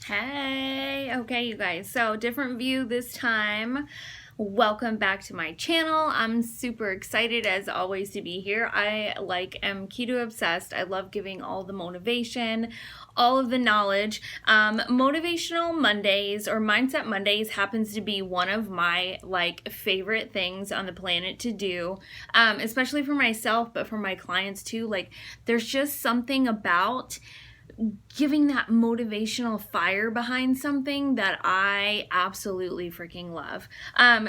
Hey, okay, you guys. So, different view this time. Welcome back to my channel. I'm super excited as always to be here. I am keto obsessed. I love giving all the motivation, all of the knowledge. Motivational Mondays or Mindset Mondays happens to be one of my favorite things on the planet to do, especially for myself, but for my clients too. There's just something about giving that motivational fire behind something that I absolutely freaking love.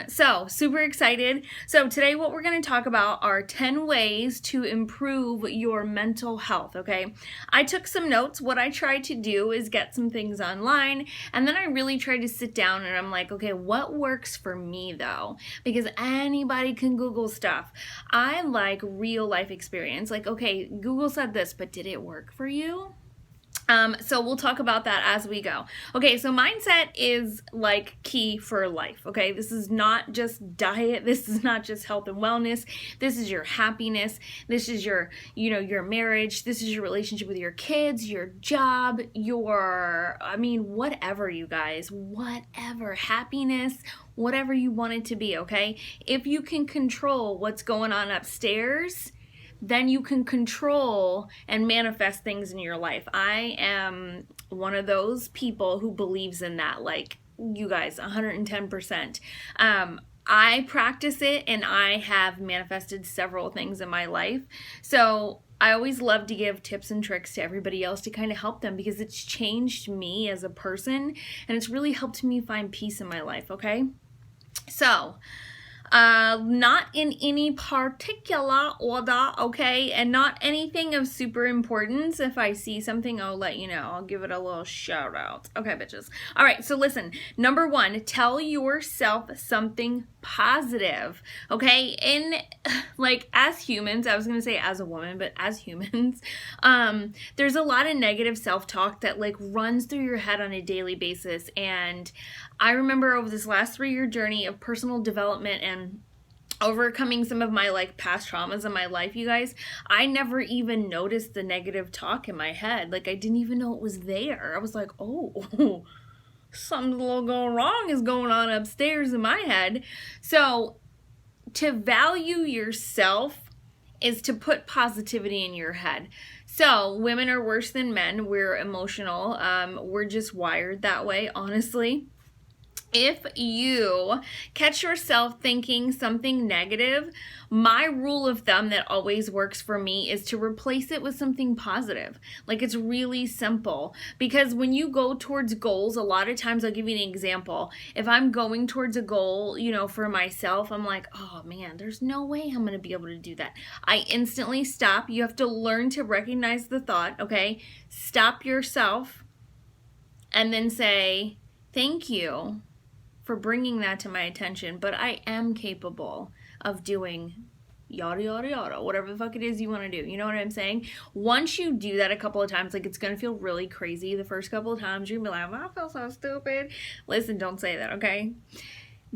So super excited. So today what we're going to talk about are 10 ways to improve your mental health, okay? I took some notes. What I tried to do is get some things online, and then I really tried to sit down and I'm like, okay, what works for me though? Because anybody can Google stuff. I like real life experience. Okay, Google said this, but did it work for you? So we'll talk about that as we go. Okay, so mindset is key for life, okay? This is not just diet. This is not just health and wellness. This is your happiness. This is your marriage. This is your relationship with your kids, your job, whatever, you guys, whatever, happiness, whatever you want it to be, okay? If you can control what's going on upstairs, then you can control and manifest things in your life. I am one of those people who believes in that, you guys, 110%. I practice it and I have manifested several things in my life. So I always love to give tips and tricks to everybody else to kind of help them because it's changed me as a person and it's really helped me find peace in my life, okay? So, not in any particular order, okay? And not anything of super importance. If I see something, I'll let you know. I'll give it a little shout out. Okay, bitches. All right, so listen. Number one, tell yourself something positive, okay? As humans, I was going to say as a woman, but as humans, there's a lot of negative self-talk that runs through your head on a daily basis. And I remember over this last 3-year journey of personal development and overcoming some of my past traumas in my life, you guys, I never even noticed the negative talk in my head. I didn't even know it was there. I was like, oh, something a little going wrong is going on upstairs in my head. So to value yourself is to put positivity in your head. So women are worse than men. We're emotional. We're just wired that way, honestly. If you catch yourself thinking something negative, my rule of thumb that always works for me is to replace it with something positive. It's really simple because when you go towards goals, a lot of times, I'll give you an example. If I'm going towards a goal, for myself, I'm like, oh man, there's no way I'm going to be able to do that. I instantly stop. You have to learn to recognize the thought, okay? Stop yourself and then say, thank you for bringing that to my attention, but I am capable of doing yada, yada, yada, whatever the fuck it is you want to do. You know what I'm saying? Once you do that a couple of times, it's going to feel really crazy the first couple of times. You're going to be like, I feel so stupid. Listen, don't say that, okay?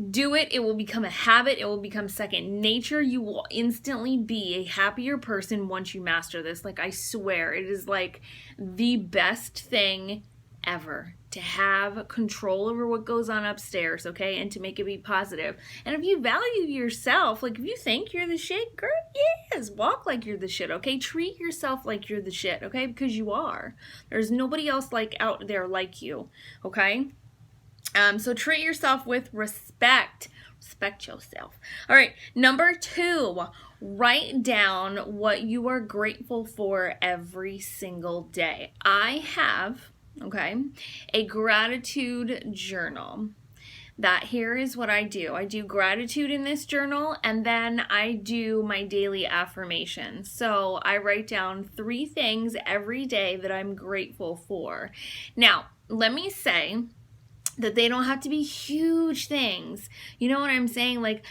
Do it. It will become a habit. It will become second nature. You will instantly be a happier person once you master this. I swear, it is the best thing ever to have control over what goes on upstairs, okay, and to make it be positive. And if you value yourself, if you think you're the shit, girl, yes, walk like you're the shit, okay? Treat yourself like you're the shit, okay? Because you are. There's nobody else out there like you, okay? So treat yourself with respect. Respect yourself. All right, number 2, write down what you are grateful for every single day. I have a gratitude journal. That here is what I do. I do gratitude in this journal, and then I do my daily affirmations. So I write down 3 things every day that I'm grateful for. Now, let me say that they don't have to be huge things. You know what I'm saying?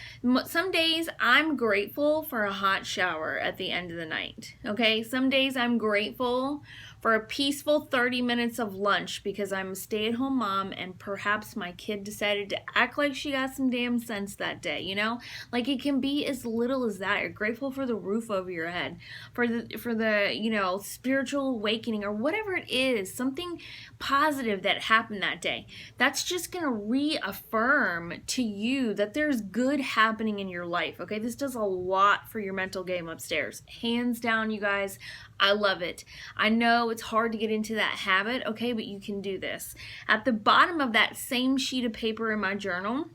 Some days I'm grateful for a hot shower at the end of the night, okay? Some days I'm grateful for a peaceful 30 minutes of lunch because I'm a stay-at-home mom and perhaps my kid decided to act like she got some damn sense that day, you know? Like, it can be as little as that. You're grateful for the roof over your head, for the you know, spiritual awakening or whatever it is, something positive that happened that day. That's just going to reaffirm to you that there's good happening in your life, okay? This does a lot for your mental game upstairs. Hands down, you guys. I love it. I know it's hard to get into that habit, okay, but you can do this. At the bottom of that same sheet of paper in my journal,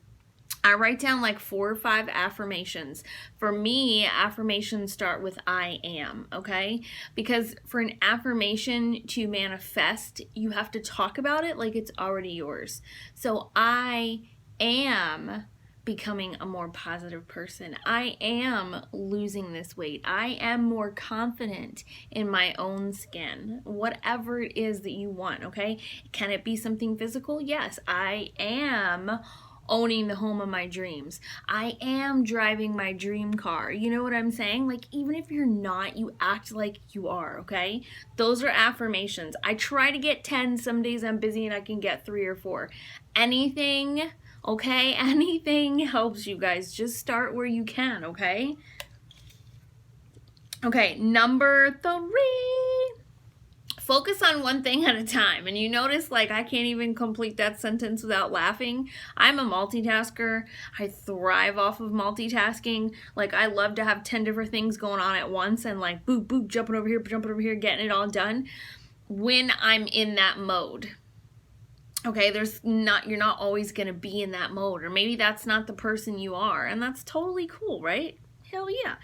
I write down like 4 or 5 affirmations. For me, affirmations start with I am, okay? Because for an affirmation to manifest, you have to talk about it like it's already yours. So I am becoming a more positive person. I am losing this weight. I am more confident in my own skin. Whatever it is that you want, okay? Can it be something physical? Yes, I am owning the home of my dreams. I am driving my dream car. You know what I'm saying? Like, even if you're not, you act like you are, okay? Those are affirmations. I try to get 10. Some days I'm busy and I can get 3 or 4. Anything, okay? Anything helps, you guys. Just start where you can, okay? Okay, number 3. Focus on one thing at a time. And you notice, like, I can't even complete that sentence without laughing. I'm a multitasker. I thrive off of multitasking. Like, I love to have 10 different things going on at once and, like, boop, boop, jumping over here, getting it all done when I'm in that mode. Okay, you're not always going to be in that mode, or maybe that's not the person you are, and that's totally cool, right? Hell yeah.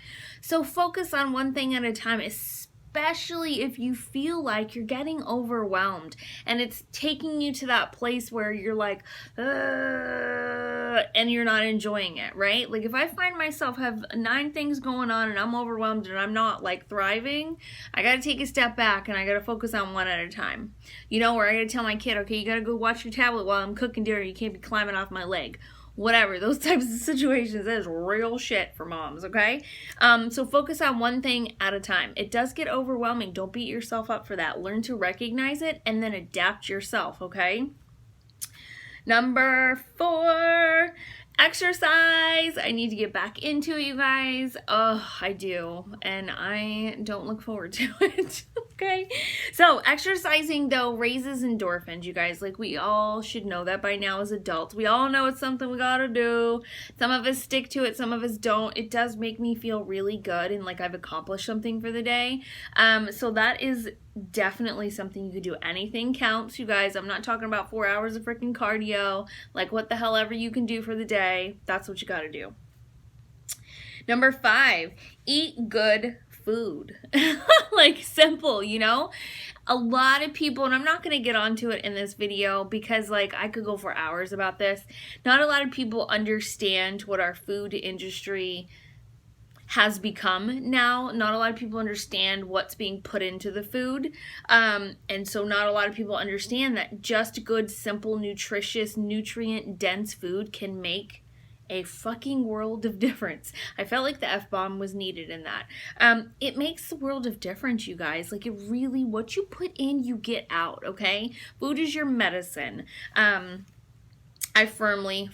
So focus on one thing at a time, especially if you feel like you're getting overwhelmed and it's taking you to that place where you're like, and you're not enjoying it, right? Like, if I find myself have 9 things going on and I'm overwhelmed and I'm not like thriving, I got to take a step back and I got to focus on one at a time. You know, where I got to tell my kid, okay, you got to go watch your tablet while I'm cooking dinner. You can't be climbing off my leg. Whatever, those types of situations, that is real shit for moms, okay? So focus on one thing at a time. It does get overwhelming. Don't beat yourself up for that. Learn to recognize it and then adapt yourself, okay? Number 4, exercise. I need to get back into it, you guys. Oh, I do. And I don't look forward to it. Okay. So exercising, though, raises endorphins, you guys. Like, we all should know that by now as adults. We all know it's something we gotta do. Some of us stick to it. Some of us don't. It does make me feel really good and like I've accomplished something for the day. So that is definitely something you could do. Anything counts, you guys. I'm not talking about 4 hours of freaking cardio. Like, what the hell ever you can do for the day, that's what you gotta do. Number 5, eat good food. Like, simple, you know? A lot of people, and I'm not going to get onto it in this video because, like, I could go for hours about this. Not a lot of people understand what our food industry has become now. Not a lot of people understand what's being put into the food. And so not a lot of people understand that just good, simple, nutritious, nutrient-dense food can make a fucking world of difference. I felt like the F-bomb was needed in that. It makes the world of difference, you guys. Like, it really, what you put in, you get out, okay? Food is your medicine. I firmly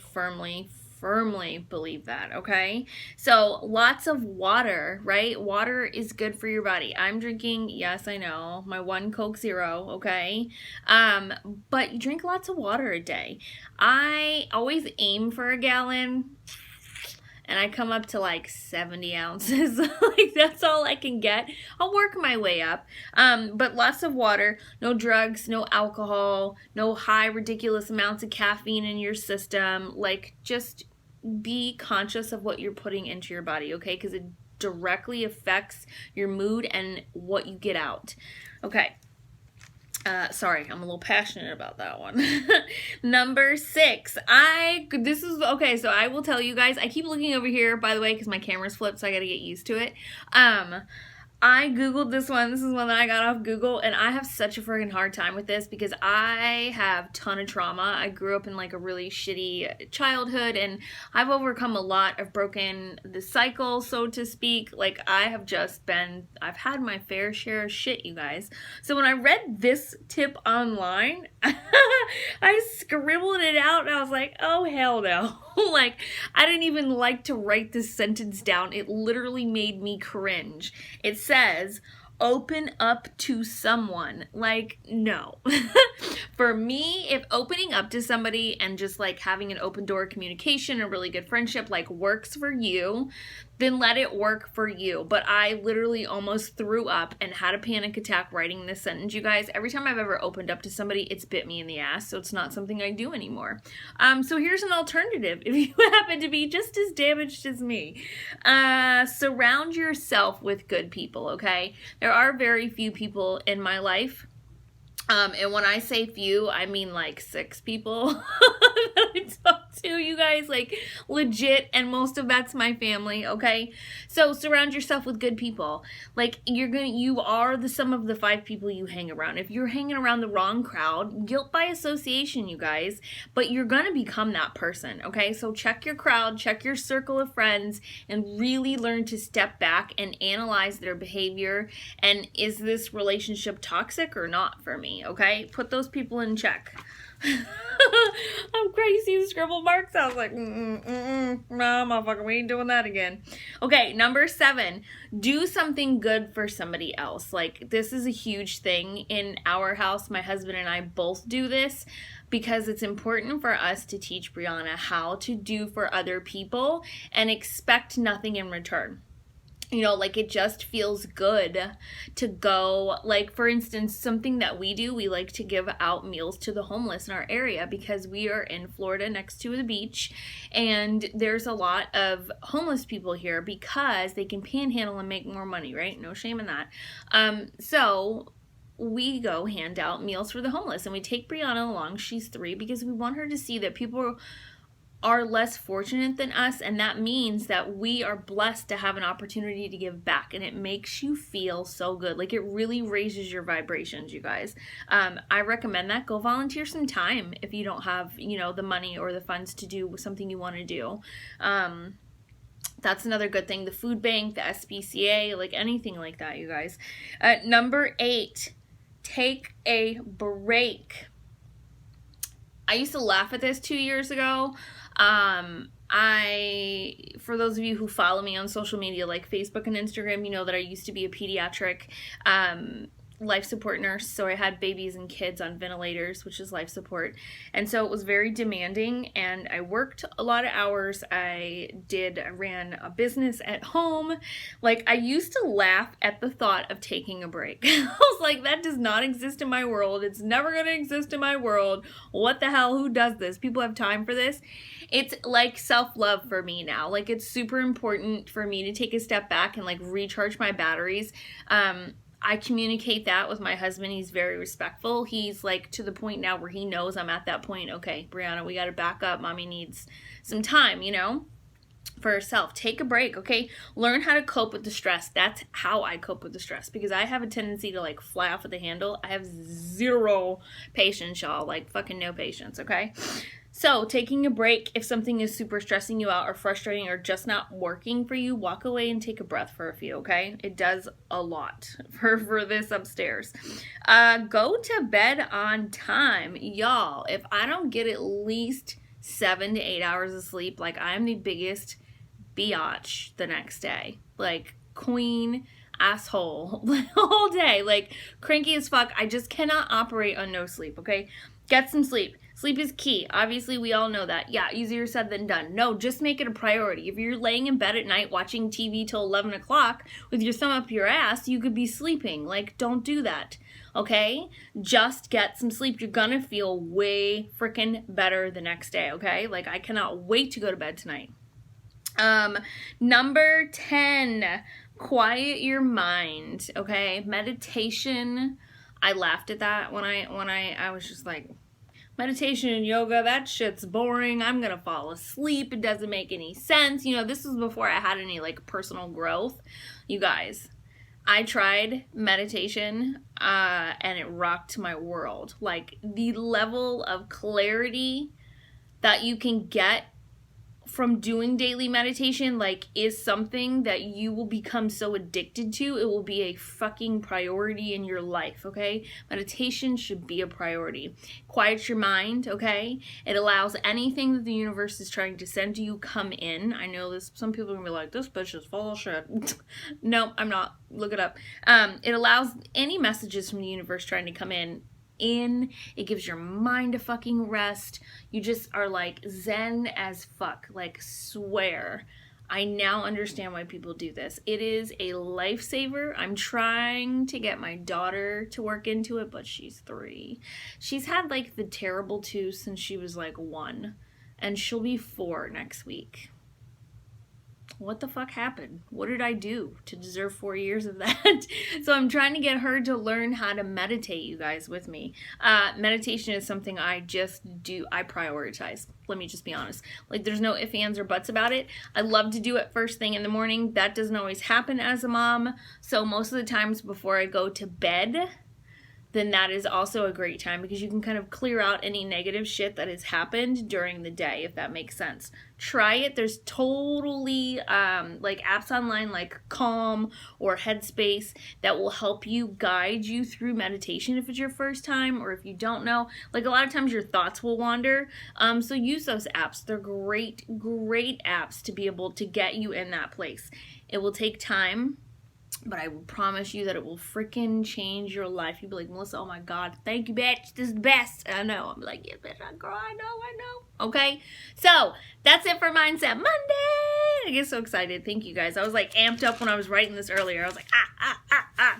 believe that, okay? So lots of water, right? Water is good for your body. I'm drinking, yes, I know, my 1 Coke Zero, okay? But you drink lots of water a day. I always aim for a gallon, and I come up to like 70 ounces. Like, that's all I can get. I'll work my way up. But lots of water, no drugs, no alcohol, no high ridiculous amounts of caffeine in your system. Like, just be conscious of what you're putting into your body, okay? Because it directly affects your mood and what you get out. Okay. Sorry, I'm a little passionate about that one. Number 6, okay, so I will tell you guys, I keep looking over here, by the way, because my camera's flipped, so I gotta get used to it. I Googled this one. This is one that I got off Google, and I have such a freaking hard time with this because I have a ton of trauma. I grew up in like a really shitty childhood, and I've overcome a lot of broken the cycle, so to speak. Like I've had my fair share of shit, you guys. So when I read this tip online, I scribbled it out and I was like, oh hell no. Like I didn't even like to write this sentence down. It literally made me cringe. It says, open up to someone. Like, no. For me, if opening up to somebody and just like having an open door communication, a really good friendship, like works for you, then let it work for you. But I literally almost threw up and had a panic attack writing this sentence, you guys. Every time I've ever opened up to somebody, it's bit me in the ass, so it's not something I do anymore. So here's an alternative if you happen to be just as damaged as me. Surround yourself with good people, okay? There are very few people in my life. And when I say few, I mean like 6 people that I talk to, you guys, like legit, and most of that's my family, okay? So surround yourself with good people. Like you are the sum of the 5 people you hang around. If you're hanging around the wrong crowd, guilt by association, you guys, but you're gonna become that person, okay? So check your crowd, check your circle of friends, and really learn to step back and analyze their behavior. And is this relationship toxic or not for me? Okay, put those people in check. I'm crazy with scribble marks. I was like, no, motherfucker, we ain't doing that again. Okay, number 7, do something good for somebody else. Like, this is a huge thing in our house. My husband and I both do this because it's important for us to teach Brianna how to do for other people and expect nothing in return. You know, like it just feels good to go, like for instance, something that we do, we like to give out meals to the homeless in our area because we are in Florida next to the beach, and there's a lot of homeless people here because they can panhandle and make more money, right? No shame in that. So we go hand out meals for the homeless, and we take Brianna along. She's 3 because we want her to see that people are less fortunate than us, and that means that we are blessed to have an opportunity to give back, and it makes you feel so good. Like it really raises your vibrations, you guys. I recommend that. Go volunteer some time if you don't have, you know, the money or the funds to do something you want to do. That's another good thing. The food bank, the SPCA, like anything like that, you guys. Number 8, take a break. I used to laugh at this 2 years ago. For those of you who follow me on social media like Facebook and Instagram, you know that I used to be a pediatric life support nurse. So I had babies and kids on ventilators, which is life support. And so it was very demanding, and I worked a lot of hours. I ran a business at home. Like I used to laugh at the thought of taking a break. I was like, that does not exist in my world. It's never going to exist in my world. What the hell? Who does this? People have time for this? It's like self-love for me now. Like it's super important for me to take a step back and like recharge my batteries. I communicate that with my husband. He's very respectful. He's like to the point now where he knows I'm at that point. Okay, Brianna, we got to back up. Mommy needs some time, you know, for herself. Take a break, okay? Learn how to cope with the stress. That's how I cope with the stress, because I have a tendency to like fly off at the handle. I have 0 patience, y'all. Like fucking no patience, okay? So taking a break, if something is super stressing you out or frustrating or just not working for you, walk away and take a breath for a few, okay? It does a lot for this upstairs. Go to bed on time. Y'all, if I don't get at least 7 to 8 hours of sleep, like I'm the biggest biatch the next day. Like queen asshole all day. Like cranky as fuck. I just cannot operate on no sleep, okay? Get some sleep. Sleep is key. Obviously, we all know that. Yeah, easier said than done. No, just make it a priority. If you're laying in bed at night watching TV till 11 o'clock with your thumb up your ass, you could be sleeping. Like, don't do that, okay? Just get some sleep. You're gonna feel way freaking better the next day, okay? Like, I cannot wait to go to bed tonight. Number 10, quiet your mind, okay? Meditation. I laughed at that when I was just like, meditation and yoga, that shit's boring. I'm gonna fall asleep. It doesn't make any sense. You know, this was before I had any like personal growth. You guys, I tried meditation and it rocked my world. Like the level of clarity that you can get from doing daily meditation, like, is something that you will become so addicted to. It will be a fucking priority in your life, okay? Meditation should be a priority. Quiets your mind, okay? It allows anything that the universe is trying to send to you come in. I know this, some people are gonna be like, this bitch is full of shit. No, I'm not. Look it up. It allows any messages from the universe trying to come in. It gives your mind a fucking rest. You just are like zen as fuck. Like, swear, I now understand why people do this. It is a lifesaver. I'm trying to get my daughter to work into it, but she's 3. She's had like the terrible 2 since she was like 1, and she'll be 4 next week. What the fuck happened? What did I do to deserve 4 years of that? So I'm trying to get her to learn how to meditate, you guys, with me. Meditation is something I just do. I prioritize. Let me just be honest. Like, there's no ifs, ands, or buts about it. I love to do it first thing in the morning. That doesn't always happen as a mom. So most of the times before I go to bed, then that is also a great time because you can kind of clear out any negative shit that has happened during the day, if that makes sense. Try it. There's totally like apps online like Calm or Headspace that will help you guide you through meditation if it's your first time or if you don't know. Like, a lot of times your thoughts will wander. So use those apps. They're great apps to be able to get you in that place. It will take time, but I will promise you that it will freaking change your life. You'll be like, Melissa, oh my God, thank you, bitch. This is the best. And I know. I'm like, yeah, bitch, girl, I know. Okay? So, that's it for Mindset Monday. I get so excited. Thank you, guys. I was like amped up when I was writing this earlier. I was like,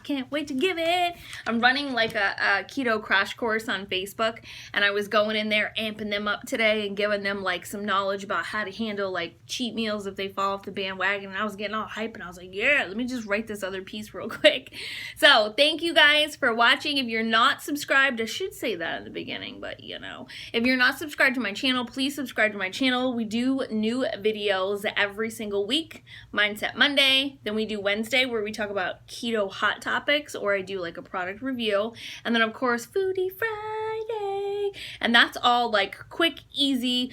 can't wait to give it. I'm running like a keto crash course on Facebook, and I was going in there amping them up today and giving them like some knowledge about how to handle like cheat meals if they fall off the bandwagon. And I was getting all hype, and I was like, yeah, let me just write this other piece real quick. So thank you guys for watching. If you're not subscribed, I should say that in the beginning, but you know, if you're not subscribed to my channel, please subscribe to my channel. We do new videos every single week. Mindset Monday, then we do Wednesday where we talk about keto hot topics, or I do like a product review, and then of course Foodie Friday, and that's all like quick, easy,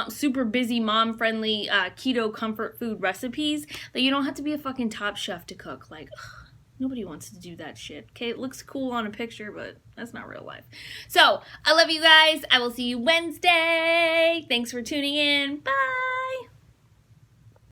super busy, mom-friendly keto comfort food recipes that you don't have to be a fucking top chef to cook. Like, ugh, nobody wants to do that shit. Okay, it looks cool on a picture, but that's not real life. So I love you guys. I will see you Wednesday. Thanks for tuning in. Bye.